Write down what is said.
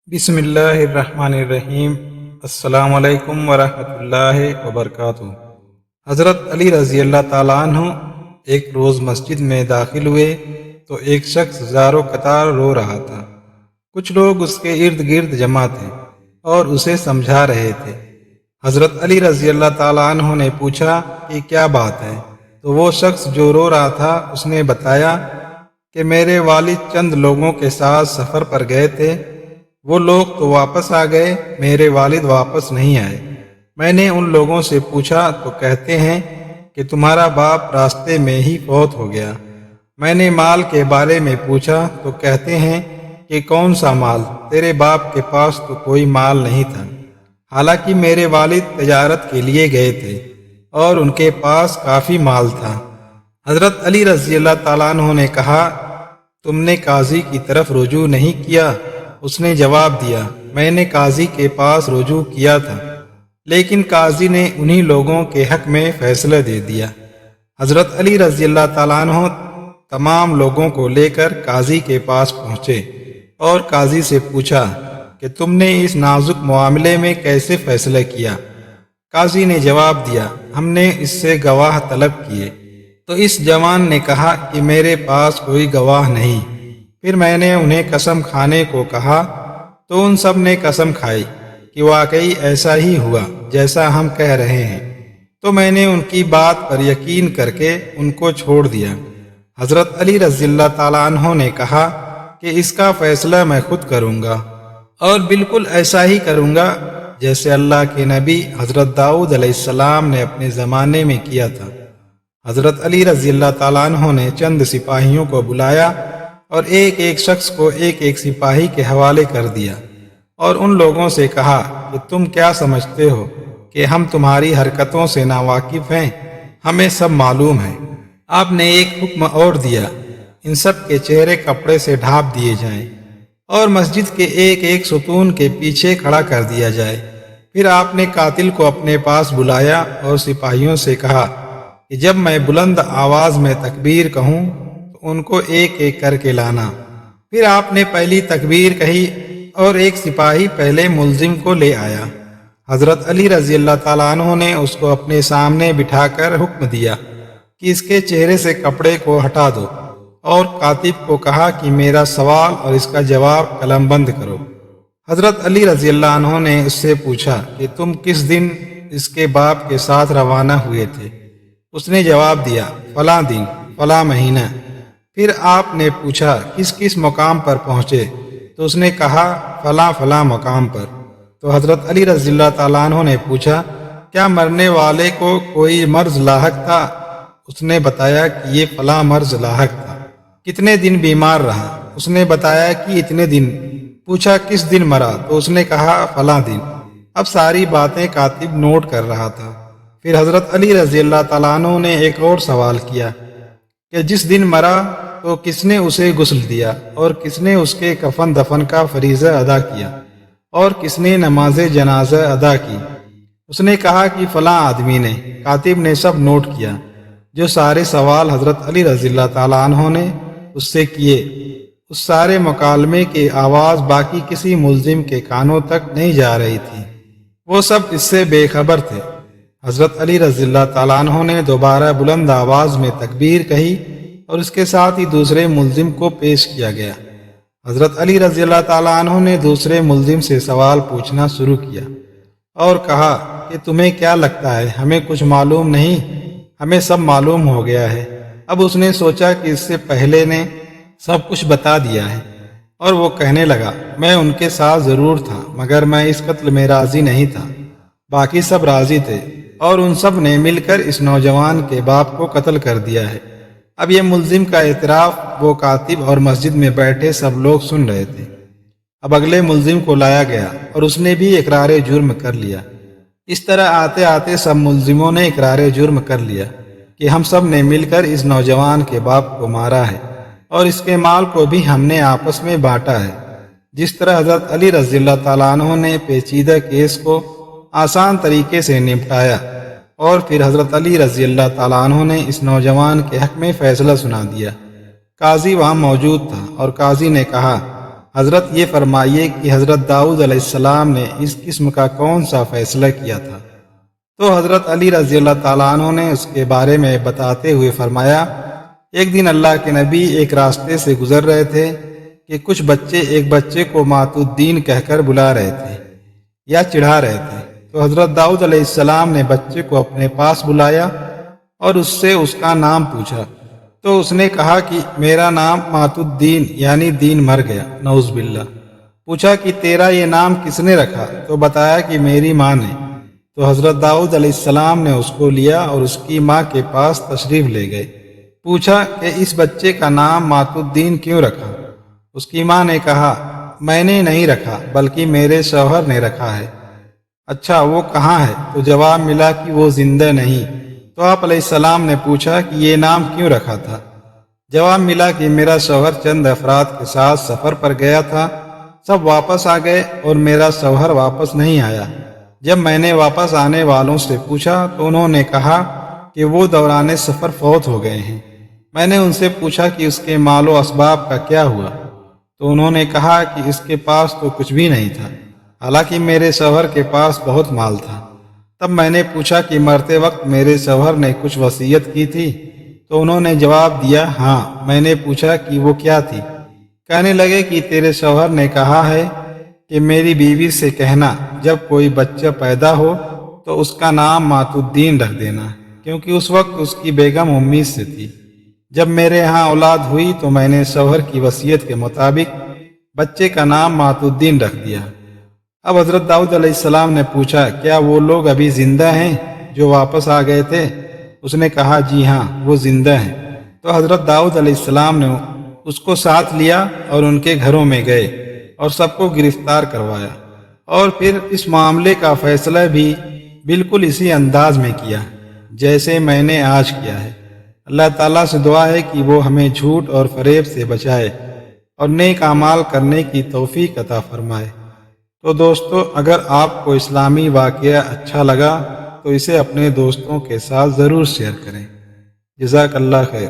بسم اللہ الرحمن الرحیم۔ السلام علیکم ورحمۃ اللہ وبرکاتہ۔ حضرت علی رضی اللہ تعالیٰ عنہ ایک روز مسجد میں داخل ہوئے تو ایک شخص زارو قطار رو رہا تھا۔ کچھ لوگ اس کے ارد گرد جمع تھے اور اسے سمجھا رہے تھے۔ حضرت علی رضی اللہ تعالیٰ عنہ نے پوچھا کہ کیا بات ہے؟ تو وہ شخص جو رو رہا تھا اس نے بتایا کہ میرے والد چند لوگوں کے ساتھ سفر پر گئے تھے، وہ لوگ تو واپس آ گئے، میرے والد واپس نہیں آئے۔ میں نے ان لوگوں سے پوچھا تو کہتے ہیں کہ تمہارا باپ راستے میں ہی فوت ہو گیا۔ میں نے مال کے بارے میں پوچھا تو کہتے ہیں کہ کون سا مال؟ تیرے باپ کے پاس تو کوئی مال نہیں تھا، حالانکہ میرے والد تجارت کے لیے گئے تھے اور ان کے پاس کافی مال تھا۔ حضرت علی رضی اللہ تعالیٰ عنہ نے کہا، تم نے قاضی کی طرف رجوع نہیں کیا؟ اس نے جواب دیا، میں نے قاضی کے پاس رجوع کیا تھا، لیکن قاضی نے انہی لوگوں کے حق میں فیصلہ دے دیا۔ حضرت علی رضی اللہ تعالیٰ عنہ تمام لوگوں کو لے کر قاضی کے پاس پہنچے اور قاضی سے پوچھا کہ تم نے اس نازک معاملے میں کیسے فیصلہ کیا؟ قاضی نے جواب دیا، ہم نے اس سے گواہ طلب کیے، تو اس جوان نے کہا کہ میرے پاس کوئی گواہ نہیں۔ پھر میں نے انہیں قسم کھانے کو کہا تو ان سب نے قسم کھائی کہ واقعی ایسا ہی ہوا جیسا ہم کہہ رہے ہیں، تو میں نے ان کی بات پر یقین کر کے ان کو چھوڑ دیا۔ حضرت علی رضی اللہ تعالیٰ عنہ نے کہا کہ اس کا فیصلہ میں خود کروں گا، اور بالکل ایسا ہی کروں گا جیسے اللہ کے نبی حضرت داؤد علیہ السلام نے اپنے زمانے میں کیا تھا۔ حضرت علی رضی اللہ تعالیٰ عنہ نے چند سپاہیوں کو بلایا اور ایک ایک شخص کو ایک ایک سپاہی کے حوالے کر دیا اور ان لوگوں سے کہا کہ تم کیا سمجھتے ہو کہ ہم تمہاری حرکتوں سے ناواقف ہیں؟ ہمیں سب معلوم ہے۔ آپ نے ایک حکم اور دیا، ان سب کے چہرے کپڑے سے ڈھانپ دیے جائیں اور مسجد کے ایک ایک ستون کے پیچھے کھڑا کر دیا جائے۔ پھر آپ نے قاتل کو اپنے پاس بلایا اور سپاہیوں سے کہا کہ جب میں بلند آواز میں تکبیر کہوں ان کو ایک ایک کر کے لانا۔ پھر آپ نے پہلی تکبیر کہی اور ایک سپاہی پہلے ملزم کو لے آیا۔ حضرت علی رضی اللہ تعالیٰ عنہ نے اس کو اپنے سامنے بٹھا کر حکم دیا کہ اس کے چہرے سے کپڑے کو ہٹا دو، اور کاتب کو کہا کہ میرا سوال اور اس کا جواب قلم بند کرو۔ حضرت علی رضی اللہ عنہ نے اس سے پوچھا کہ تم کس دن اس کے باپ کے ساتھ روانہ ہوئے تھے؟ اس نے جواب دیا، فلاں دن، فلاں مہینہ۔ پھر آپ نے پوچھا کس کس مقام پر پہنچے؟ تو اس نے کہا فلاں فلاں مقام پر۔ تو حضرت علی رضی اللہ تعالیٰ عنہ نے پوچھا کیا مرنے والے کو کوئی مرض لاحق تھا؟ اس نے بتایا کہ یہ فلاں مرض لاحق تھا۔ کتنے دن بیمار رہا؟ اس نے بتایا کہ اتنے دن۔ پوچھا کس دن مرا؟ تو اس نے کہا فلاں دن۔ اب ساری باتیں کاتب نوٹ کر رہا تھا۔ پھر حضرت علی رضی اللہ تعالیٰ عنہ نے ایک اور سوال کیا کہ جس دن مرا تو کس نے اسے غسل دیا، اور کس نے اس کے کفن دفن کا فریضہ ادا کیا، اور کس نے نماز جنازہ ادا کی؟ اس نے کہا کہ فلاں آدمی نے۔ کاتب نے سب نوٹ کیا۔ جو سارے سوال حضرت علی رضی اللہ تعالیٰ عنہ نے اس سے کیے، اس سارے مکالمے کی آواز باقی کسی ملزم کے کانوں تک نہیں جا رہی تھی، وہ سب اس سے بے خبر تھے۔ حضرت علی رضی اللہ تعالیٰ عنہ نے دوبارہ بلند آواز میں تکبیر کہی اور اس کے ساتھ ہی دوسرے ملزم کو پیش کیا گیا۔ حضرت علی رضی اللہ تعالیٰ عنہ نے دوسرے ملزم سے سوال پوچھنا شروع کیا اور کہا کہ تمہیں کیا لگتا ہے ہمیں کچھ معلوم نہیں؟ ہمیں سب معلوم ہو گیا ہے۔ اب اس نے سوچا کہ اس سے پہلے نے سب کچھ بتا دیا ہے، اور وہ کہنے لگا میں ان کے ساتھ ضرور تھا، مگر میں اس قتل میں راضی نہیں تھا، باقی سب راضی تھے، اور ان سب نے مل کر اس نوجوان کے باپ کو قتل کر دیا ہے۔ اب یہ ملزم کا اعتراف وہ کاتب اور مسجد میں بیٹھے سب لوگ سن رہے تھے۔ اب اگلے ملزم کو لایا گیا اور اس نے بھی اقرار جرم کر لیا۔ اس طرح آتے آتے سب ملزموں نے اقرار جرم کر لیا کہ ہم سب نے مل کر اس نوجوان کے باپ کو مارا ہے، اور اس کے مال کو بھی ہم نے آپس میں بانٹا ہے۔ جس طرح حضرت علی رضی اللہ تعالیٰ عنہ نے پیچیدہ کیس کو آسان طریقے سے نپٹایا، اور پھر حضرت علی رضی اللہ تعالیٰ عنہ نے اس نوجوان کے حق میں فیصلہ سنا دیا۔ قاضی وہاں موجود تھا اور قاضی نے کہا حضرت یہ فرمائیے کہ حضرت داؤد علیہ السلام نے اس قسم کا کون سا فیصلہ کیا تھا؟ تو حضرت علی رضی اللہ تعالیٰ عنہ نے اس کے بارے میں بتاتے ہوئے فرمایا، ایک دن اللہ کے نبی ایک راستے سے گزر رہے تھے کہ کچھ بچے ایک بچے کو مات الدین کہہ کر بلا رہے تھے یا چڑھا رہے تھے۔ تو حضرت داؤد علیہ السلام نے بچے کو اپنے پاس بلایا اور اس سے اس کا نام پوچھا، تو اس نے کہا کہ میرا نام مات الدین یعنی دین مر گیا، نعوذ باللہ۔ پوچھا کہ تیرا یہ نام کس نے رکھا؟ تو بتایا کہ میری ماں نے۔ تو حضرت داؤد علیہ السلام نے اس کو لیا اور اس کی ماں کے پاس تشریف لے گئے۔ پوچھا کہ اس بچے کا نام مات الدین کیوں رکھا؟ اس کی ماں نے کہا، میں نے نہیں رکھا بلکہ میرے شوہر نے رکھا ہے۔ اچھا وہ کہاں ہے؟ تو جواب ملا کہ وہ زندہ نہیں۔ تو آپ علیہ السلام نے پوچھا کہ یہ نام کیوں رکھا تھا؟ جواب ملا کہ میرا شوہر چند افراد کے ساتھ سفر پر گیا تھا، سب واپس آ گئے اور میرا شوہر واپس نہیں آیا۔ جب میں نے واپس آنے والوں سے پوچھا تو انہوں نے کہا کہ وہ دوران سفر فوت ہو گئے ہیں۔ میں نے ان سے پوچھا کہ اس کے مال و اسباب کا کیا ہوا؟ تو انہوں نے کہا کہ اس کے پاس تو کچھ بھی نہیں تھا، حالانکہ میرے شوہر کے پاس بہت مال تھا۔ تب میں نے پوچھا کہ مرتے وقت میرے شوہر نے کچھ وصیت کی تھی؟ تو انہوں نے جواب دیا ہاں۔ میں نے پوچھا کہ وہ کیا تھی؟ کہنے لگے کہ تیرے شوہر نے کہا ہے کہ میری بیوی سے کہنا جب کوئی بچہ پیدا ہو تو اس کا نام مات الدین رکھ دینا، کیونکہ اس وقت اس کی بیگم امید سے تھی۔ جب میرے ہاں اولاد ہوئی تو میں نے شوہر کی وصیت کے مطابق بچے کا نام مات الدین رکھ دیا۔ اب حضرت داؤد علیہ السلام نے پوچھا، کیا وہ لوگ ابھی زندہ ہیں جو واپس آ گئے تھے؟ اس نے کہا جی ہاں وہ زندہ ہیں۔ تو حضرت داؤد علیہ السلام نے اس کو ساتھ لیا اور ان کے گھروں میں گئے اور سب کو گرفتار کروایا، اور پھر اس معاملے کا فیصلہ بھی بالکل اسی انداز میں کیا جیسے میں نے آج کیا ہے۔ اللہ تعالیٰ سے دعا ہے کہ وہ ہمیں جھوٹ اور فریب سے بچائے اور نیک اعمال کرنے کی توفیق عطا فرمائے۔ تو دوستو، اگر آپ کو اسلامی واقعہ اچھا لگا تو اسے اپنے دوستوں کے ساتھ ضرور شیئر کریں۔ جزاک اللہ خیر۔